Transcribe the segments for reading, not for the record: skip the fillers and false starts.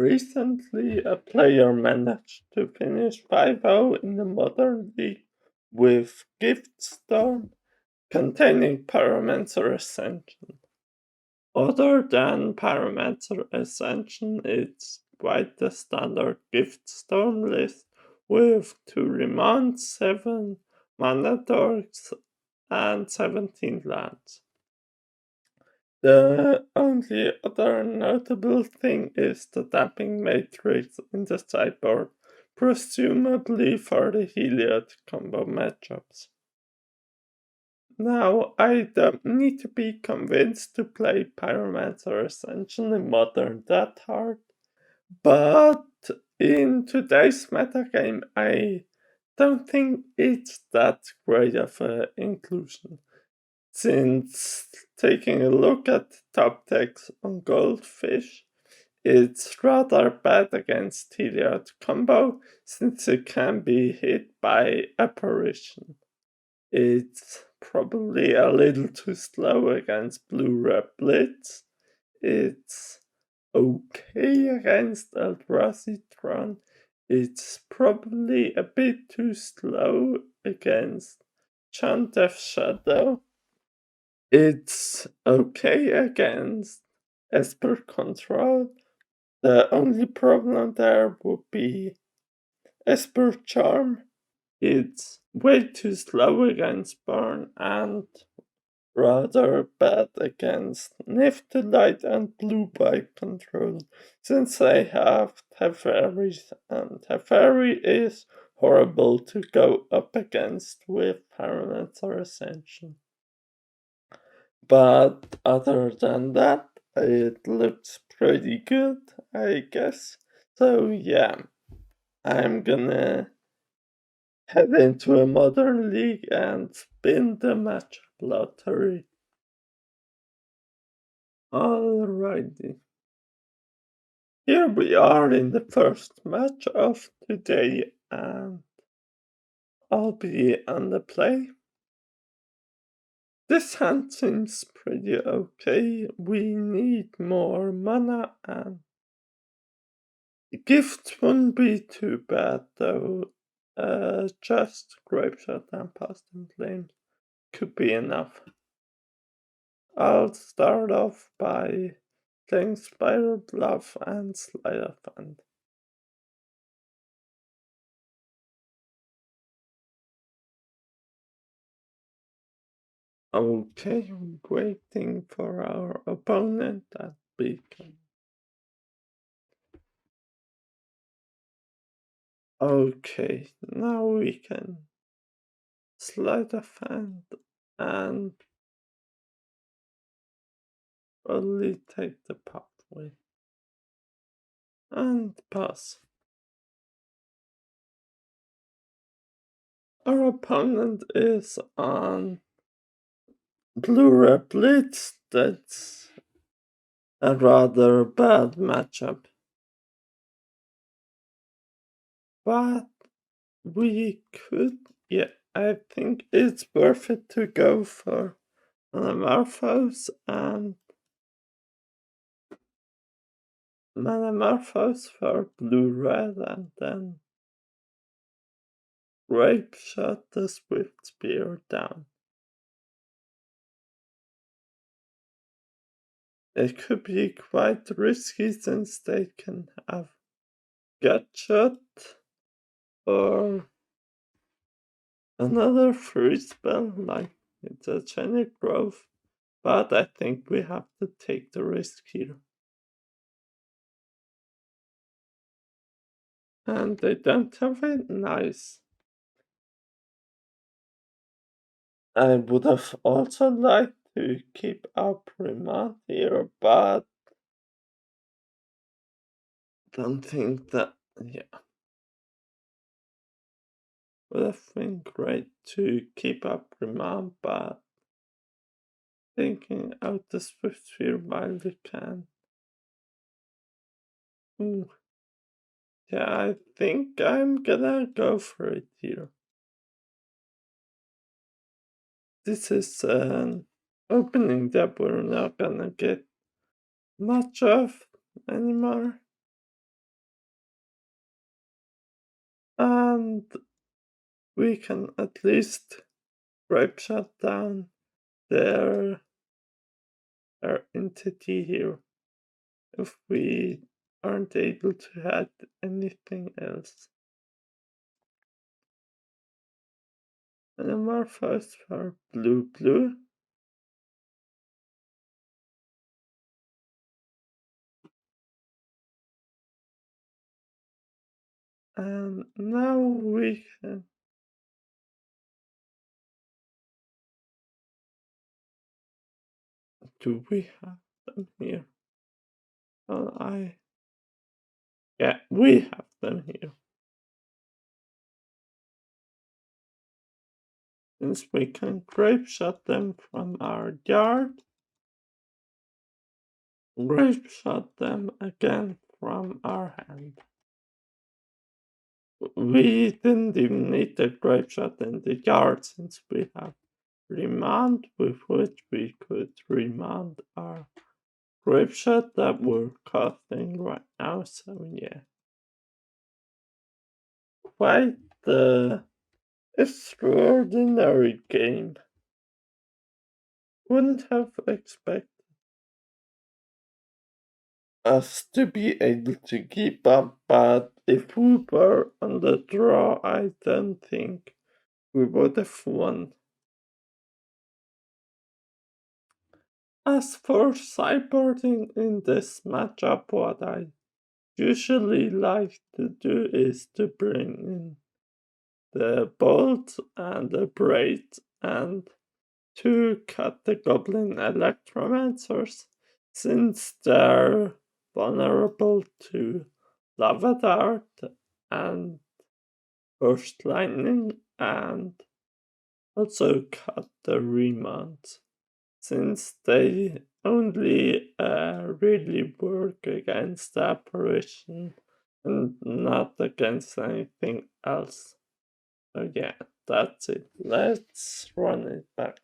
Recently, a player managed to finish 5-0 in the Modern League with Gift Storm containing Pyromancer Ascension. Other than Pyromancer Ascension, it's quite the standard Gift Storm list with 2 Remand, 7 Mana Dorks, and 17 lands. The only other notable thing is the Damping Matrix in the sideboard, presumably for the Heliod combo matchups. Now, I don't need to be convinced to play Pyromancer Ascension in Modern that hard, but in today's metagame, I don't think it's that great of an inclusion. Since taking a look at top decks on Goldfish, it's rather bad against Heliod combo since it can be hit by Apparition. It's probably a little too slow against Blue-Red Blitz. It's okay against Eldrazi-Tron. It's probably a bit too slow against Chant Death Shadow. It's okay against Esper Control. The only problem there would be Esper Charm. It's way too slow against Burn and rather bad against Niftalite and Blue by Control, since they have Teferi, and Teferi is horrible to go up against with Pyromancer Ascension. But other than that, it looks pretty good, I guess. So yeah, I'm gonna head into a Modern League and spin the matchup lottery. Alrighty. Here we are in the first match of today, and I'll be on the play. This hand seems pretty okay. We need more mana, and Gift wouldn't be too bad though. Just Grapeshot and Past in Flames could be enough. I'll start off by playing Spiral Bluff and Sleight of Hand. Okay, waiting for our opponent at beacon. Okay, now we can Sleight of Hand and only take the pathway and pass. Our opponent is on Blue-Red Blitz. That's a rather bad matchup. But we could, yeah, I think it's worth it to go for Metamorphose and Metamorphose for Blue-Red and then Grape Shot the Swift Spear down. It could be quite risky since they can have Gut Shot or another free spell like Mutagenic Growth, but I think we have to take the risk here. And they don't have it? Nice. I would have also liked to keep up Remand here, but don't think that, yeah. Would have been great to keep up Remand, but thinking out the Swift Sphere while we can. Ooh. Yeah, I think I'm gonna go for it here. This is an opening that we're not gonna get much of anymore. And we can at least grape shut down their entity here if we aren't able to add anything else. Anamorphose for blue. And now we can. Do we have them here? Well, yeah, we have them here. Since we can grape shot them from our yard, grape shot them again from our hand. We didn't even need the grape shot in the yard since we have remand with which we could remand our grape shot that we're casting right now, so yeah. Quite the extraordinary game. Wouldn't have expected us to be able to keep up, but if we were on the draw, I don't think we would have won. As for sideboarding in this matchup, what I usually like to do is to bring in the bolt and the braid and to cut the goblin electromancers since they're vulnerable to lava dart and burst lightning, and also cut the remounts since they only really work against the apparition and not against anything else. So yeah, that's it. Let's run it back.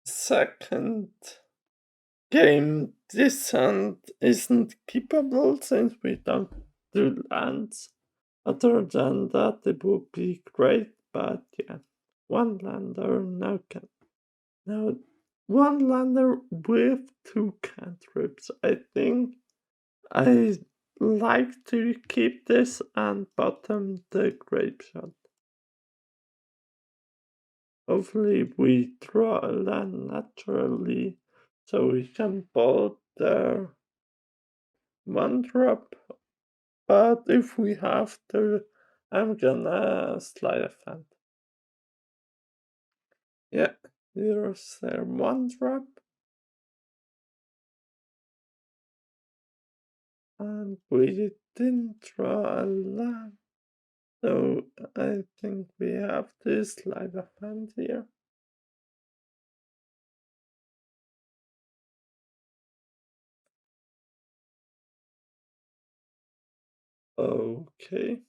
Second game, this hand isn't keepable since we don't do lands. Other than that, it would be great, but yeah, one lander now can. Now, one lander with two cantrips. I think I like to keep this and bottom the grape shot. Hopefully, we draw a land naturally so we can bolt their one drop. But if we have to, I'm gonna slide a fan. Yeah, here's their one drop. And we didn't draw a land. So I think we have to slide a hand here. Okay,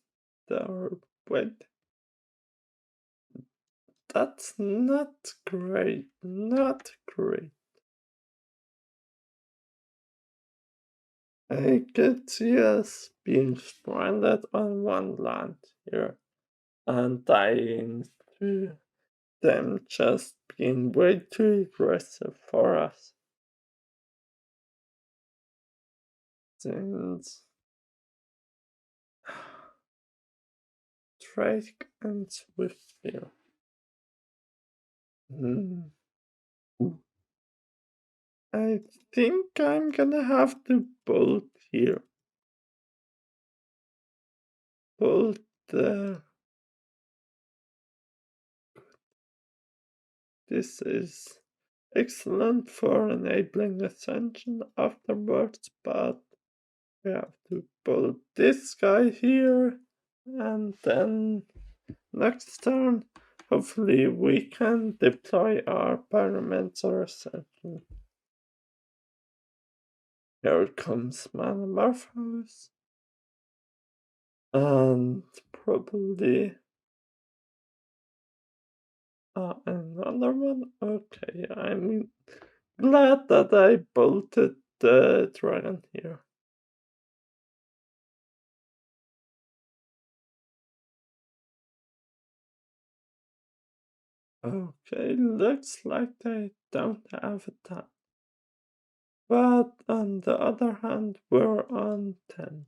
there. Wait. That's not great. Not great. I could see us being stranded on one land here and dying to them just being way too aggressive for us. Since Drake and Swiftfield. I think I'm gonna have to bolt here. Bolt the. This is excellent for enabling Ascension afterwards, but we have to bolt this guy here, and then next turn, hopefully we can deploy our Pyromancer Ascension. Here comes Metamorphose. And probably another one. Okay, I'm glad that I bolted the dragon here. Okay, looks like they don't have a ton. But on the other hand, we're on 10.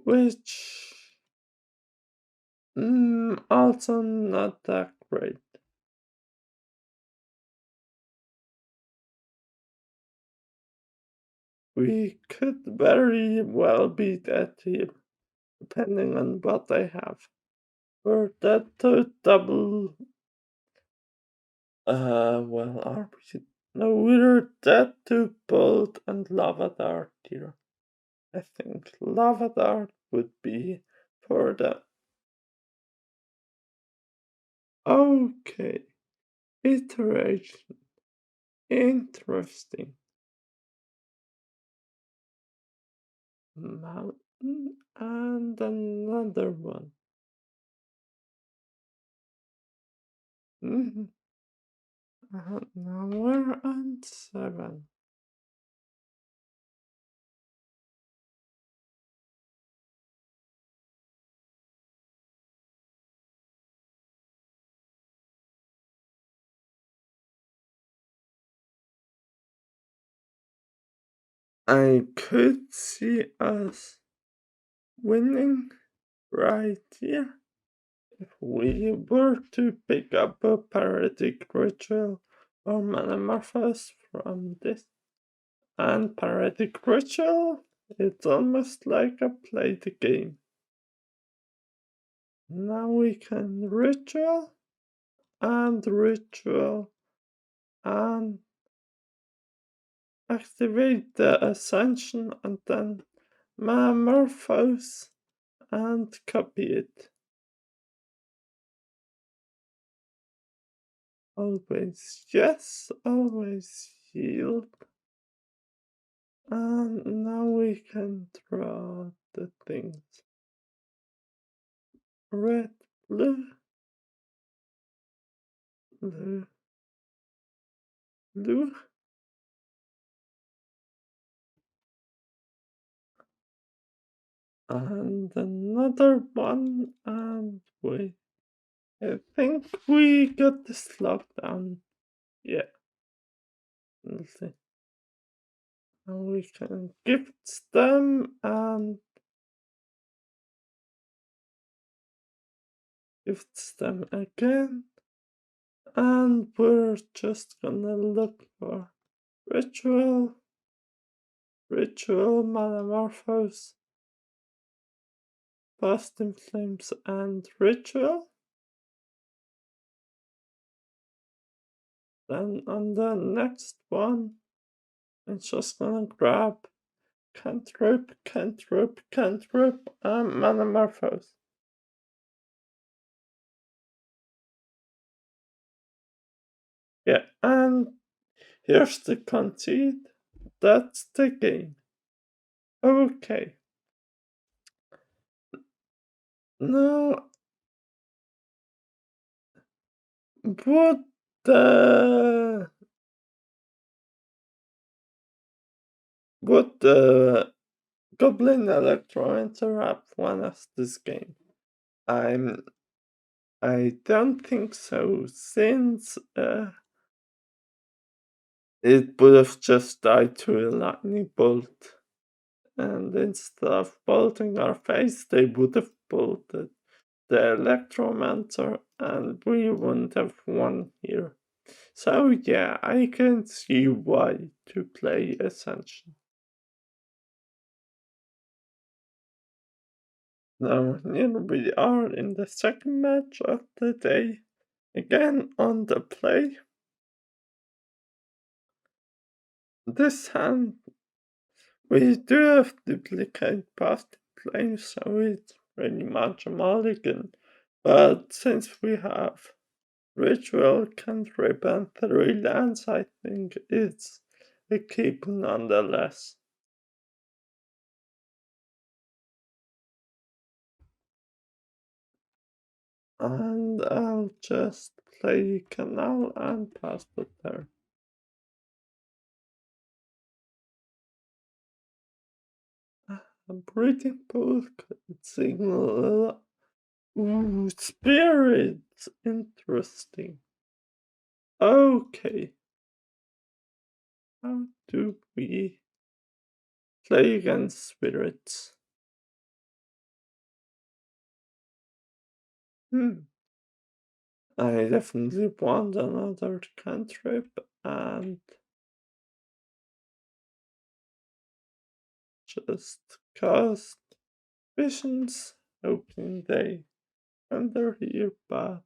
Which also not that great. We could very well be that team, depending on what they have. Or that to double. Well, are we? No, we're dead to Bolt and Lava Dart here. I think Lava Dart would be for the. Okay, iteration. Interesting. Mountain and another one. Mhm. Now we're on 7. I could see us winning right here if we were to pick up a Paratic Ritual or Metamorphose from this. And Paratic Ritual, it's almost like I play the game. Now we can Ritual and Ritual and activate the Ascension and then Metamorphose and copy it. Always yes, always heal. And now we can draw the things. Red, blue, blue, blue. And another one, and wait. I think we got this locked down. Yeah, let's see. Now we can gift them and gift them again. And we're just gonna look for ritual, ritual, metamorphose, past in flames, and ritual. Then on the next one, I'm just gonna grab cantrip, cantrip, cantrip, and metamorphose. Yeah, and here's the conceit. That's the game. Okay. Now, would the would the Goblin Electro interrupt one of this game? I don't think so, since it would have just died to a lightning bolt. And instead of bolting our face, they would have bolted the Electromancer, and we wouldn't have won here. So yeah, I can see why to play Ascension. Now here we are in the second match of the day. Again on the play. This hand we do have duplicate past play, so it's pretty much a mulligan. But since we have Ritual, cantrip, and 3 lands, I think it's a keep nonetheless. And I'll just play canal and pass the turn. A breeding pool could signal. Ooh, spirits! Interesting. Okay. How do we play against spirits? I definitely want another cantrip and just cast visions, hoping they enter here, but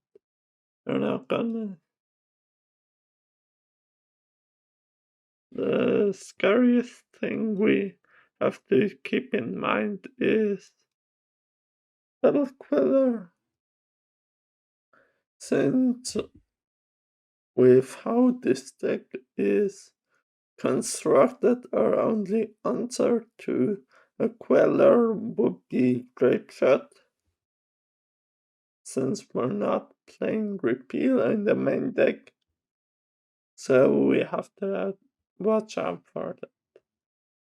they're not gonna. The scariest thing we have to keep in mind is Battle Queller, since with how this deck is constructed, our only answer to a Queller would be Grapeshot, since we're not playing Repeal in the main deck, so we have to watch out for that.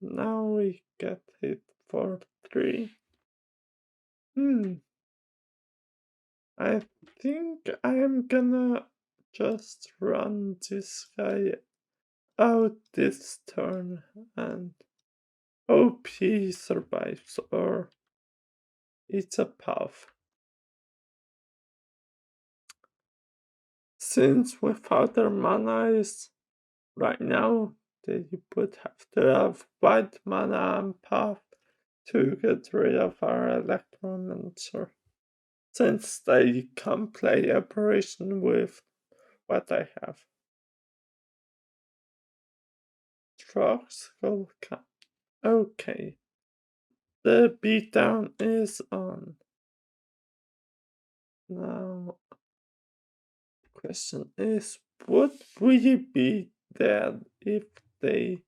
Now we get hit for 3. I think I am gonna just run this guy out this turn and hope he survives or it's a path. Since without their mana is right now, they would have to have white mana and path to get rid of our Electromancer. Since they can play Operation with what I have. Trucks will come. Okay. The beatdown is on. Now, question is, would we be dead if they...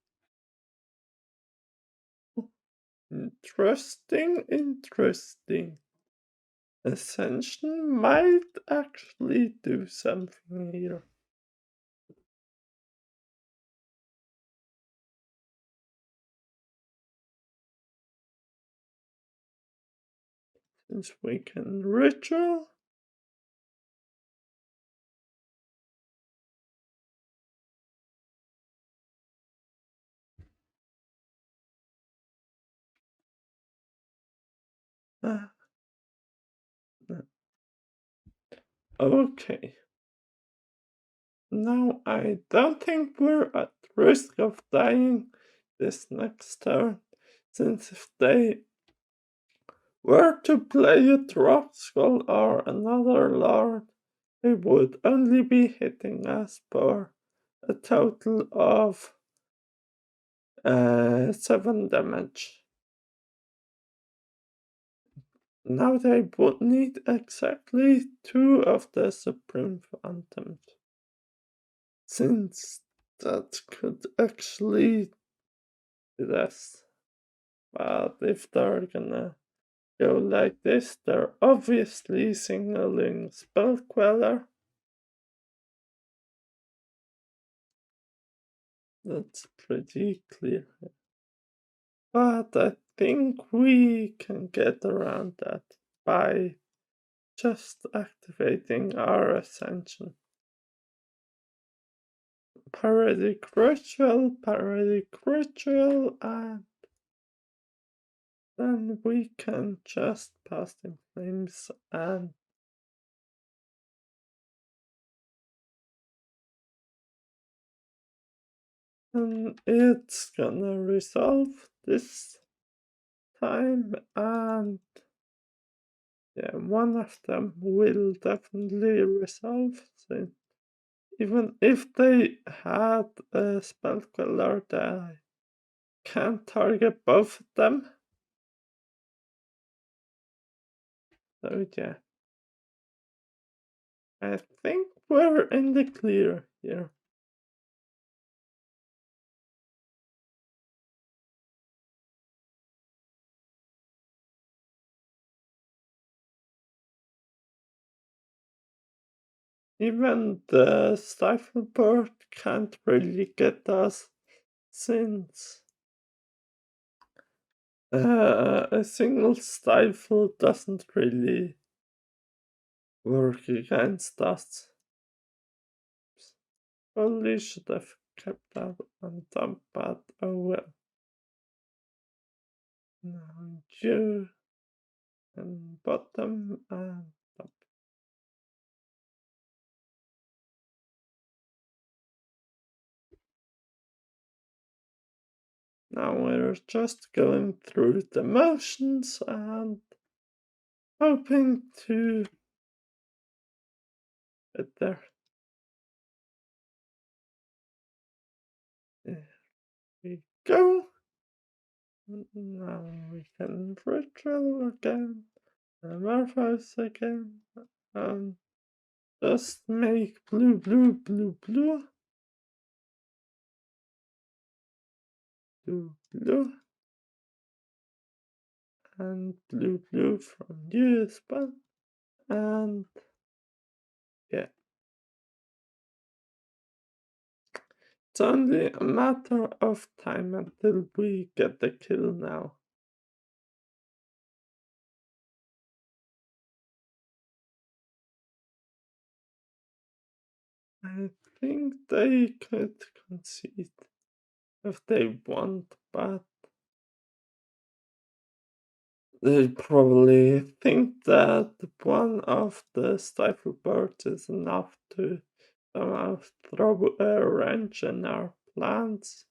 Interesting. Ascension might actually do something here. Since we can ritual. Okay. Now I don't think we're at risk of dying this next turn, since if they were to play a drop skull or another lord, they would only be hitting us for a total of 7 damage. Now they would need exactly 2 of the Supreme Phantoms, since that could actually be less. But if they're gonna go like this, they're obviously signaling Spell Queller. That's pretty clear. But I think we can get around that by just activating our Ascension. Parodic Ritual, and then we can just pass in flames and it's gonna resolve this time, and yeah, one of them will definitely resolve. So even if they had a spell killer that can't target both of them. So yeah, I think we're in the clear here. Even the stifle bird can't really get us, since a single stifle doesn't really work against us. Probably should have kept that on top, but oh well. Now you and bottom and top. Now we're just going through the motions and hoping to get there. There we go. Now we can retro again, morphose again, and just make blue, blue, blue, blue, blue, blue, and blue, blue from you as well. And yeah, it's only a matter of time until we get the kill now. I think they could concede if they want, but they probably think that one of the stifle birds is enough to somehow throw a wrench in our plans.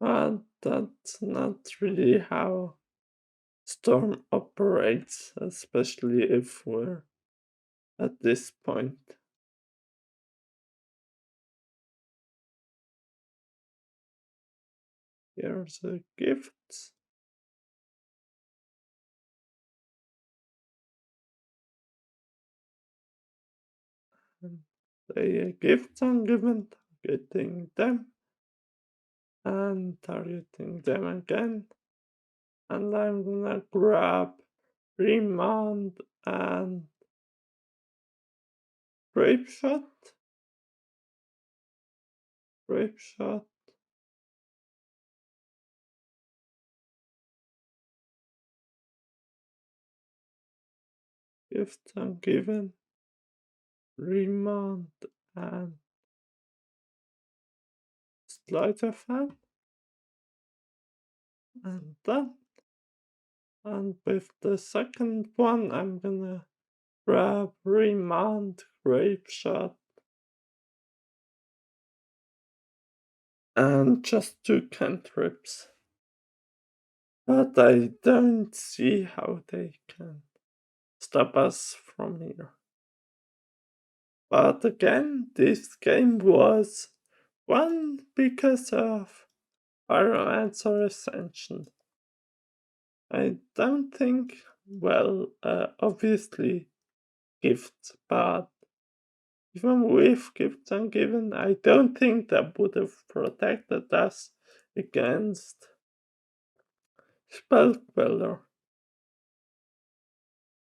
But that's not really how Storm operates, especially if we're at this point. Here's a gift. And the gifts are given, targeting them, and targeting them again. And I'm gonna grab Remand and Grape Shot. Grape Shot. Gifts are given. Remand and Sleight of Hand. And done. And with the second one, I'm gonna grab Remand, Grape Shot, and just 2 cantrips. But I don't see how they can stop us from here. But again, this game was won because of Pyromancer Ascension. I don't think, well, obviously gifts, but even with gifts ungiven, I don't think that would have protected us against Spell Queller.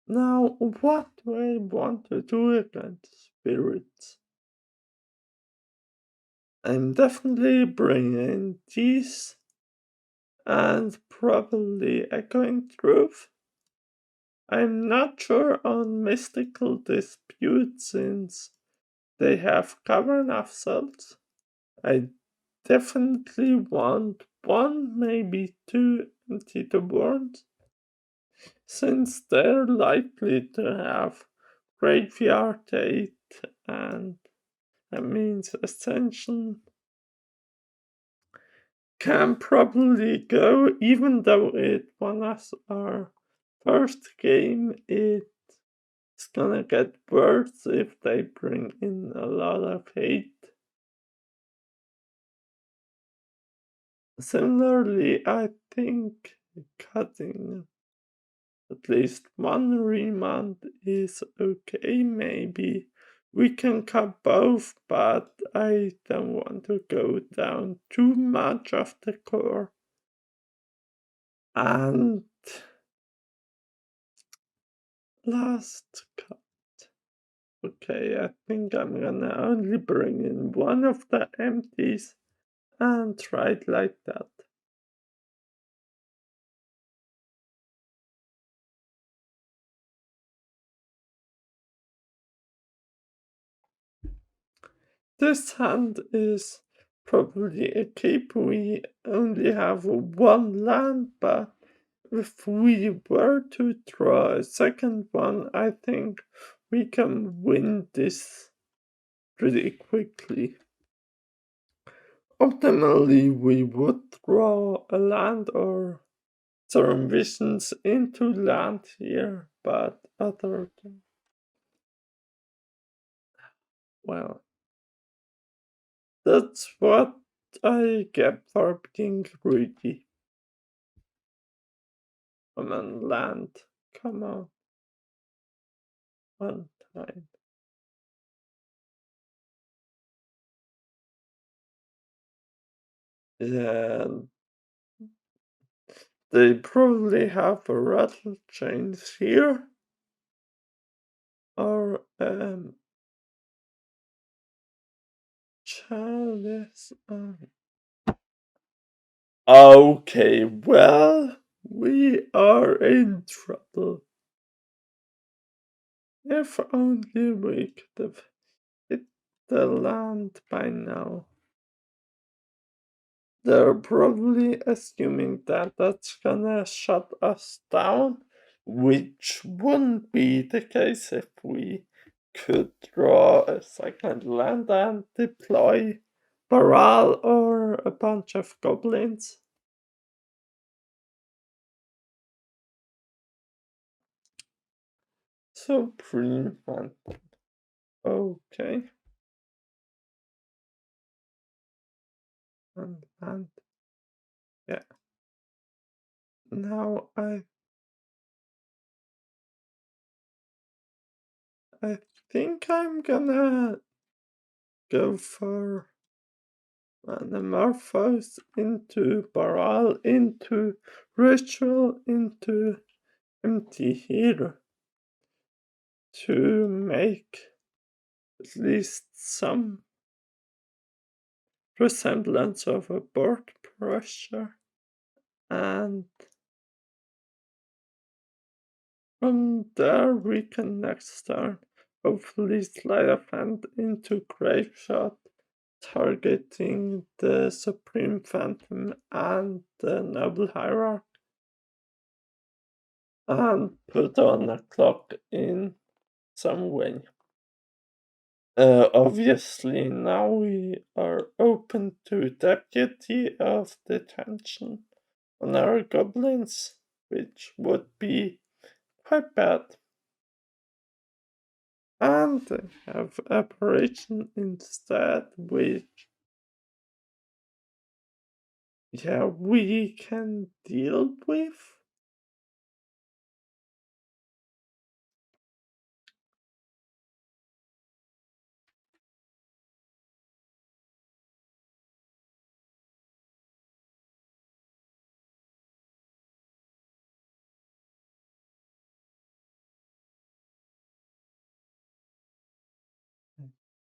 Now, what do I want to do against spirits? I'm definitely bringing these and probably Echoing Truth. I'm not sure on Mystical Dispute since they have Cavern of Cells. I definitely want 1, maybe 2 Empty the World, since they're likely to have Graveyard 8, and that means Ascension can probably go, even though it won us our first game, it's gonna get worse if they bring in a lot of hate. Similarly, I think cutting at least 1 remand is okay, maybe. We can cut both, but I don't want to go down too much of the core. And last cut. Okay, I think I'm gonna only bring in one of the empties and try it like that. This hand is probably a keep. We only have one land, but if we were to draw a second one, I think we can win this pretty quickly. Optimally, we would draw a land or turn visions into land here, but other than, well, that's what I get for being greedy. Come on, land. Come on. One time. Yeah, they probably have a rattle chains here. Or, chalice. Okay, well, we are in trouble. If only we could have hit the land by now. They're probably assuming that that's gonna shut us down, which wouldn't be the case if we could draw a second land and deploy Baral or a bunch of goblins. Supreme Phantom. Okay. And yeah. Now I think I'm gonna go for Anamorphose into Baral, into Ritual, into Empty Here to make at least some resemblance of a board pressure, and from there we can next turn hopefully slide of hand into Graveshot, targeting the Supreme Phantom and the Noble Hierarch, and put on a clock in some way. Obviously, now we are open to deputy of detention on our goblins, which would be quite bad. And they have apparition instead, which, yeah, we can deal with.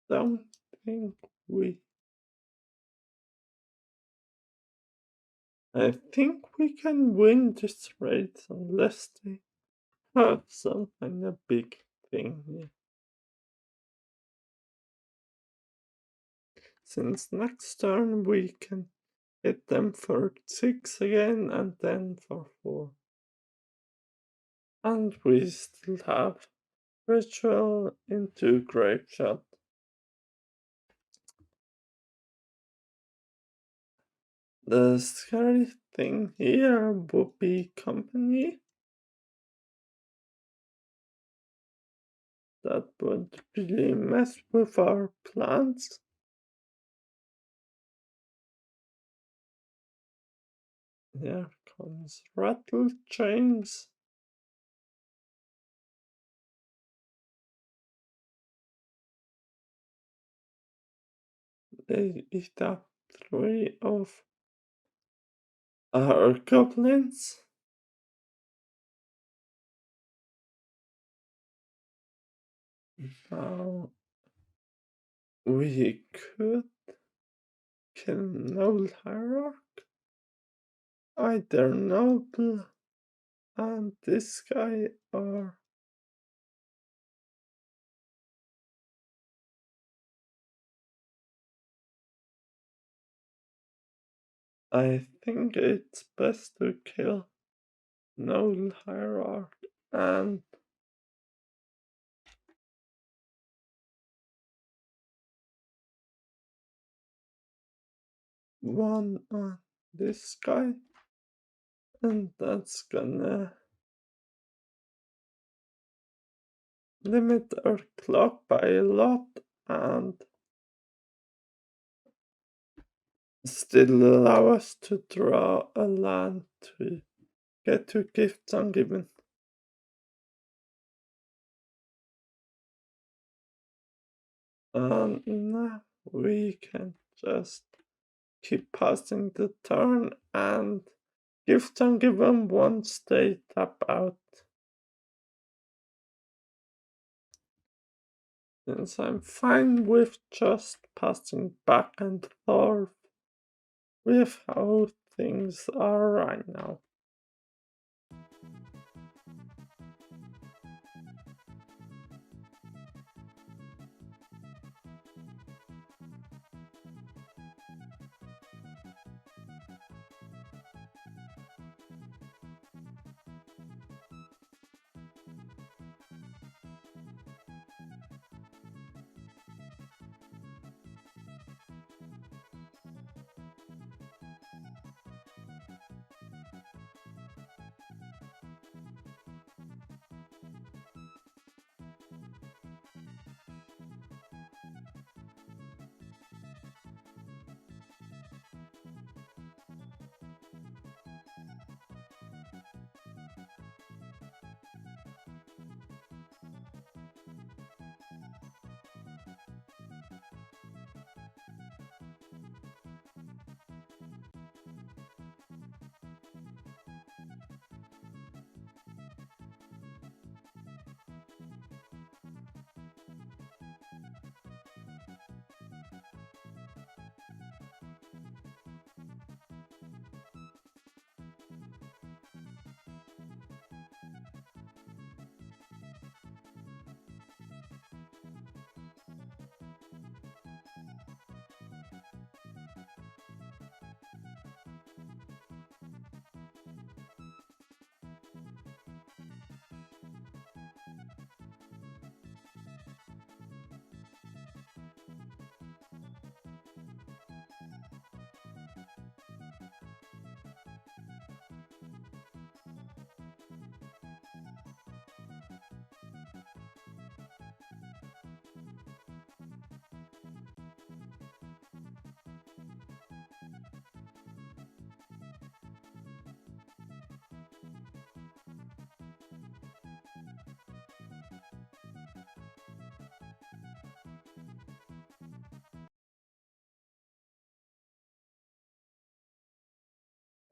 Don't think we. I think we can win this race unless they have some kind of big thing here. Since next turn we can hit them for 6 again and then for 4. And we still have Ritual into Grapeshot. The scary thing here would be company. That would really mess with our plans. Here comes Rattle Chains. They eat up 3 of our goblins. Now we could kill Noble Hierarch, either Noble and this guy, or I think it's best to kill Noble Hierarch and one on this guy, and that's gonna limit our clock by a lot and still allow us to draw a land to get to gifts ungiven. And now we can just keep passing the turn and gift ungiven once they tap out. Since I'm fine with just passing back and forth with how things are right now.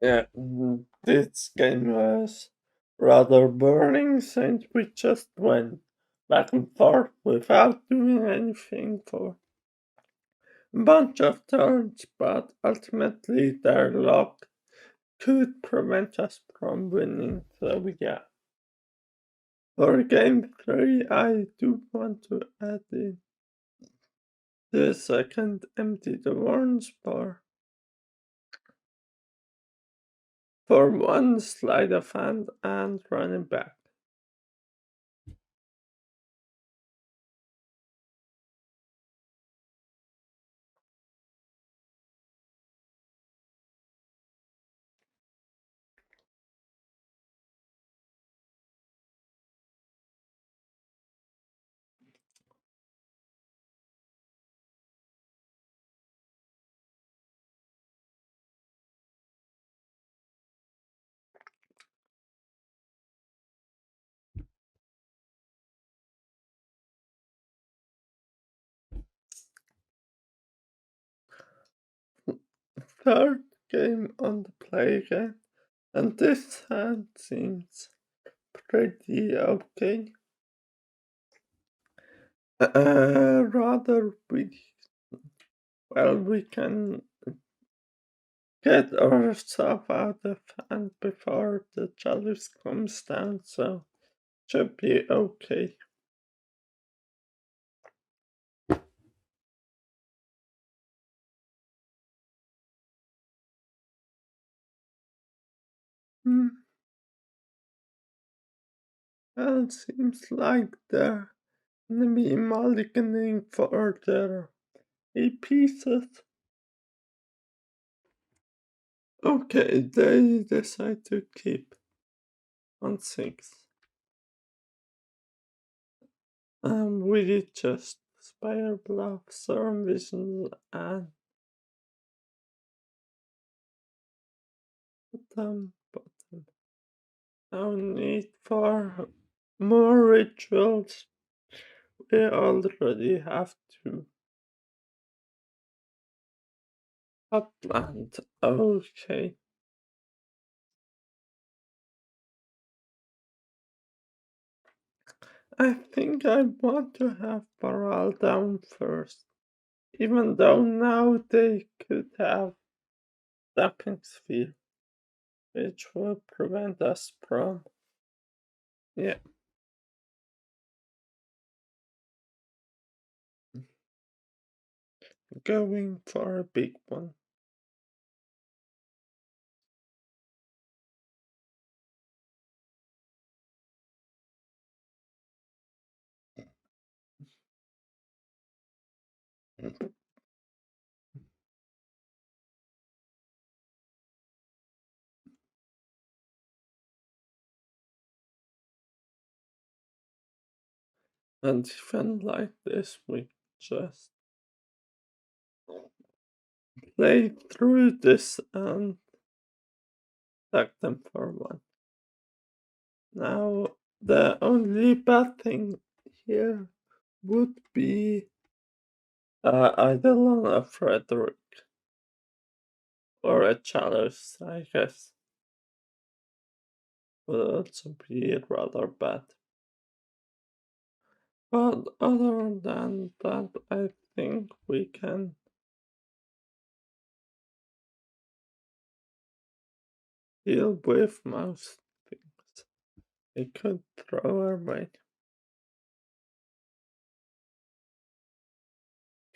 Yeah, this game was rather boring since we just went back and forth without doing anything for a bunch of turns, but ultimately their luck could prevent us from winning, so yeah. For game 3, I do want to add in the second empty the warrants bar. For one sleight of hand and running back. Third game on the play again, and this hand seems pretty okay. Rather we can get ourselves out of hand before the chalice comes down, so should be okay. Hmm. Well, seems like they're gonna be mulliganing for their 8 pieces. Okay, they decide to keep on 6. We just Spire Bluff, Storm Vision, and bottom. No need for more rituals. We already have to upland. Okay. I think I want to have Baral down first. Even though now they could have Dapping Sphere, which will prevent us from. Yeah. Going for a big one. And even like this, we just play through this and tag them for one. Now, the only bad thing here would be either on a Frederick or a Chalice, I guess. Would also be rather bad. But other than that, I think we can deal with most things. We could throw our way.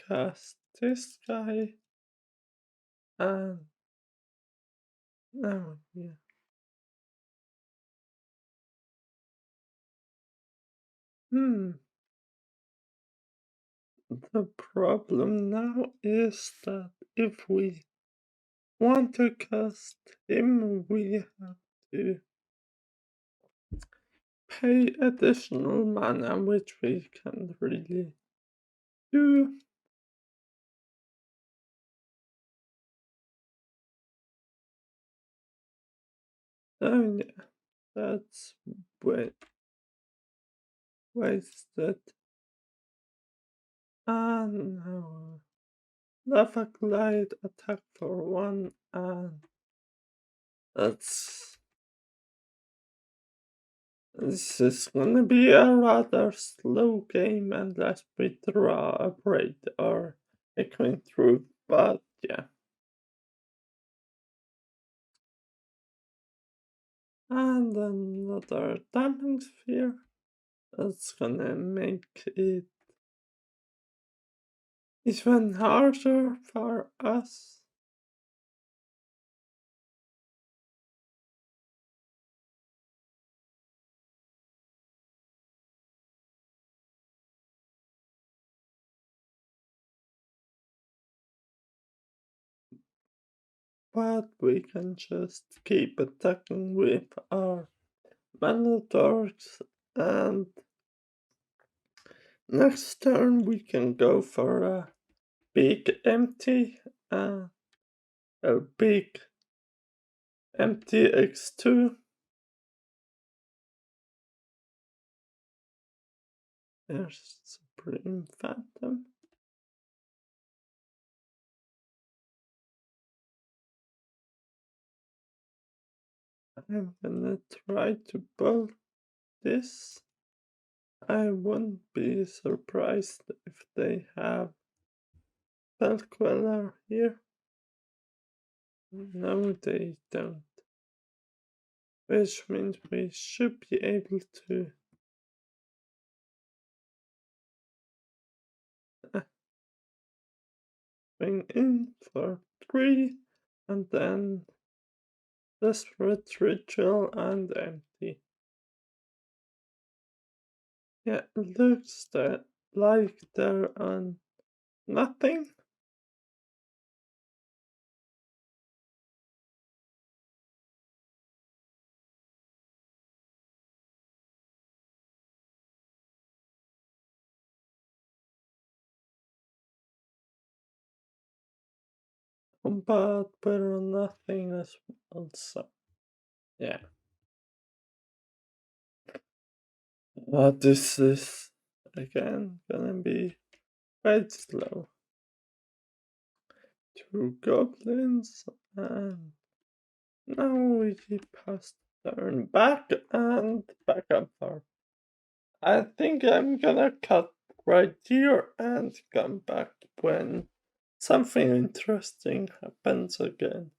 Cast this guy and now yeah. Hmm. The problem now is that if we want to cast him, we have to pay additional mana, which we can't really do. Oh yeah, that's wasted. And now Lava Glide attack for 1, and that's. This is gonna be a rather slow game unless we draw a braid or a coin through, but yeah. And another damping sphere. That's gonna make it even harder for us. But we can just keep attacking with our mana darks, and next turn we can go for a big empty, a big empty x2. There's Supreme Phantom. I'm gonna try to build this. I wouldn't be surprised if they have Queller here. No, they don't. Which means we should be able to bring in for 3 and then Desperate Ritual and Empty. Yeah, it looks like they're on nothing. But we're on nothing as well, so yeah. This is again gonna be quite slow. 2 goblins and now we pass turn back and back and forth. I think I'm gonna cut right here and come back when something interesting happens again.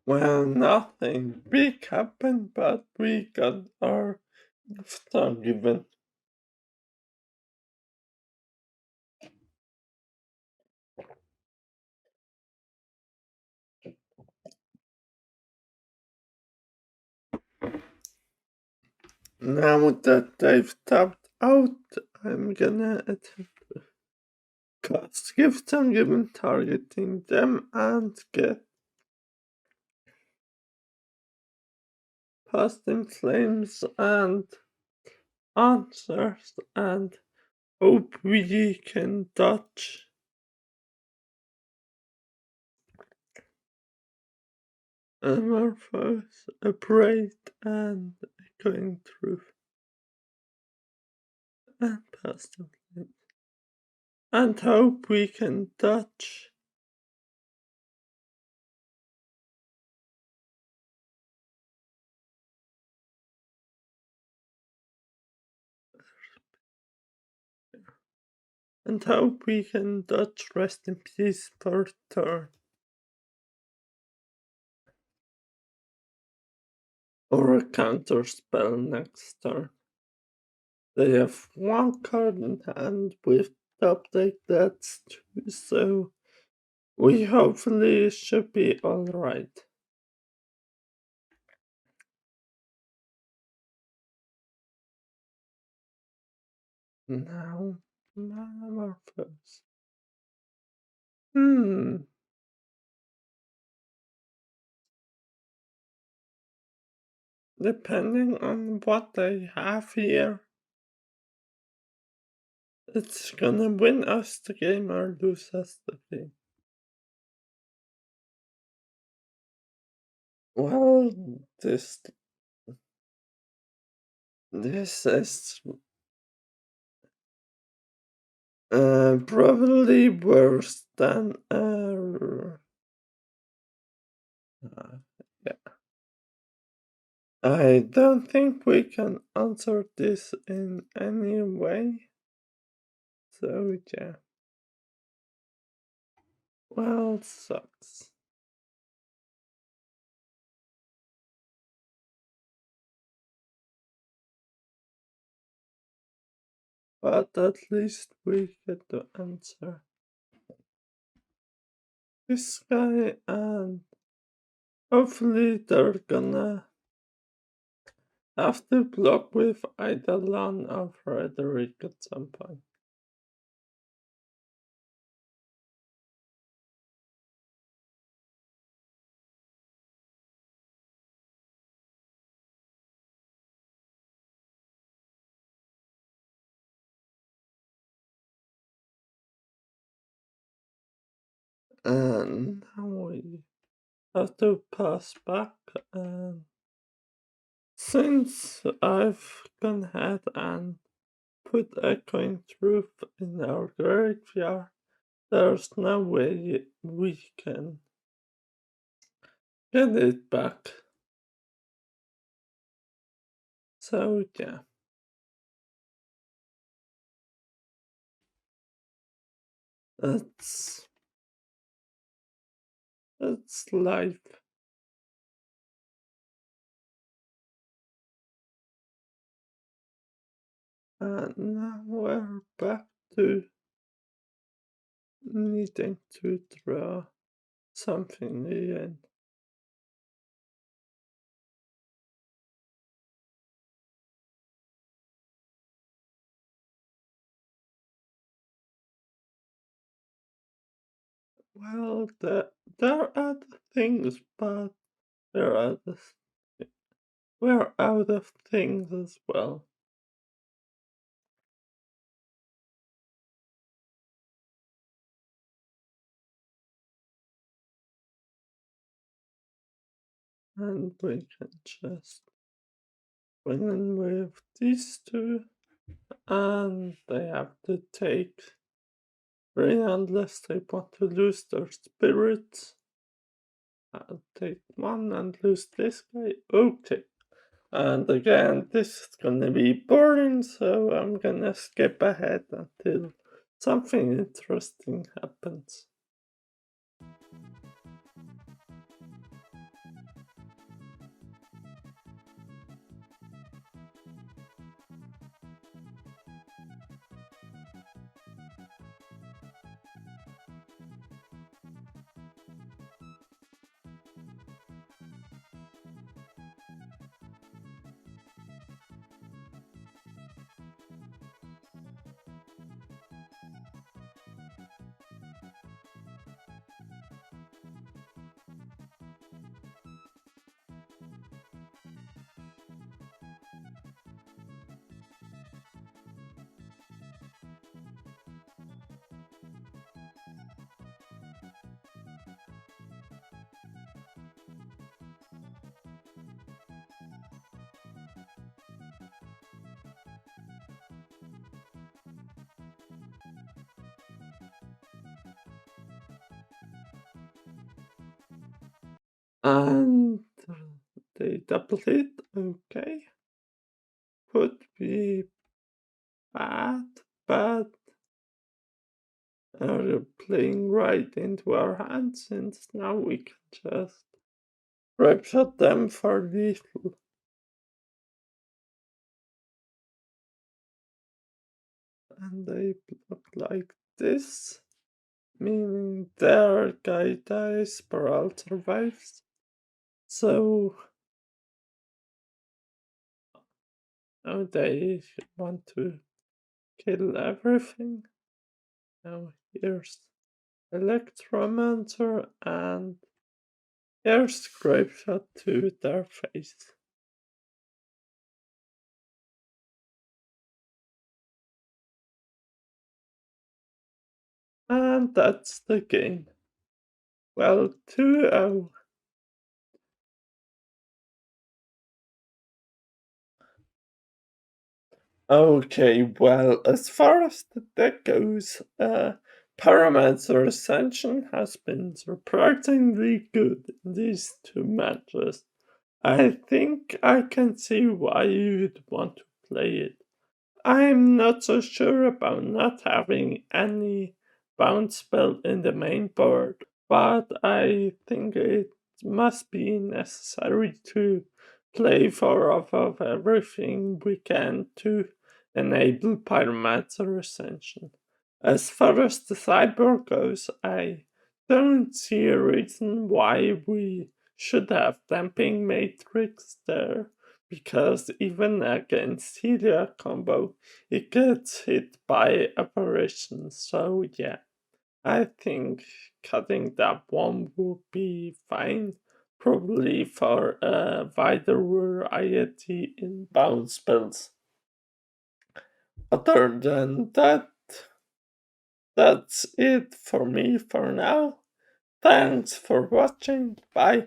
Well, nothing big happened, but we got our gift given. Now that they've tapped out, I'm gonna attempt to cast gift given, targeting them and get past in flames and answers and hope we can dodge. Amorphous, Upright, and Echoing Truth. And past in flames. And hope we can dodge. And hope we can dodge Rest in Peace per turn. Or a counter spell next turn. They have 1 card in hand with top deck, that's 2, so we hopefully should be alright. Now, Metamorphose. Depending on what they have here, it's gonna win us the game or lose us the game. Well, this is probably worse than yeah. I don't think we can answer this in any way. So yeah. Well, sucks. But at least we get to answer this guy and hopefully they're gonna have to block with either Lon or Frederick at some point. And now we have to pass back, and since I've gone ahead and put Echoing Truth in our graveyard, there's no way we can get it back. So yeah. That's life. And now we're back to needing to draw something again. Well, there are the things, but there are we're out of things as well. And we can just win in with these two, and they have to take 3 unless they want to lose their spirits. I'll take 1 and lose this guy. Okay. And again, this is gonna be boring, so I'm gonna skip ahead until something interesting happens. And they double it, okay. Could be bad, but are playing right into our hands, since now we can just grab shot them for lethal. And they block like this, meaning their guy dies, Baral survives. So now they want to kill everything. Now here's Electromancer, and here's Grapeshot to their face. And that's the game. Well, 2-0. Okay, well, as far as the deck goes, Pyromancer Ascension has been surprisingly good in these 2 matches. I think I can see why you'd want to play it. I'm not so sure about not having any bounce spell in the main board, but I think it must be necessary to play 4 off of everything we can to enable Pyromancer Ascension. As far as the cyborg goes, I don't see a reason why we should have Damping Matrix there, because even against Helia combo, it gets hit by Apparition, so yeah. I think cutting that one would be fine, probably for a wider variety in bounce spells. Other than that, that's it for me for now. Thanks for watching, bye.